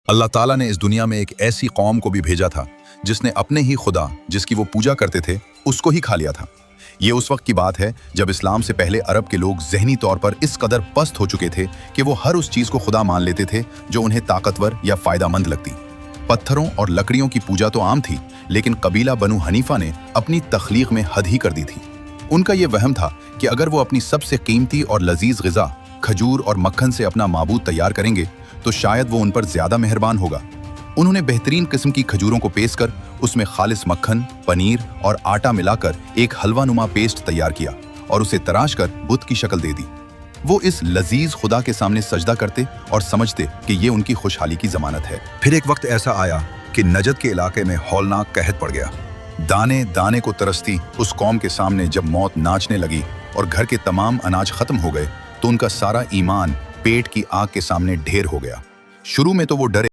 अल्लाह ताला ने इस दुनिया में एक ऐसी कौम को भी भेजा था जिसने अपने ही खुदा जिसकी वो पूजा करते थे उसको ही खा लिया था। ये उस वक्त की बात है जब इस्लाम से पहले अरब के लोग ज़हनी तौर पर इस कदर पस्त हो चुके थे कि वो हर उस चीज़ को खुदा मान लेते थे जो उन्हें ताकतवर या फ़ायदामंद लगती। पत्थरों और लकड़ियों की पूजा तो आम थी, लेकिन कबीला बनु हनीफा ने अपनी तख्लीक में हद ही कर दी थी। उनका ये वहम था कि अगर वो अपनी सबसे कीमती और लजीज ग़िज़ा खजूर और मक्खन से अपना माबूद तैयार करेंगे तो शायद वो उन पर ज़्यादा मेहरबान होगा। उन्होंने बेहतरीन किस्म की खजूरों को पेश कर उसमें खालिस मक्खन, पनीर और आटा मिलाकर एक हलवा नुमा पेस्ट तैयार किया और उसे तराश कर बुत की शक्ल दे दी। वो इस लजीज खुदा के सामने सजदा करते और समझते कि ये उनकी खुशहाली की जमानत है। फिर एक वक्त ऐसा आया कि नजद के इलाके में हौलनाक कहत पड़ गया। दाने दाने को तरसती उस कौम के सामने जब मौत नाचने लगी और घर के तमाम अनाज खत्म हो गए तो उनका सारा ईमान पेट की आग के सामने ढेर हो गया। शुरू में तो वो डरे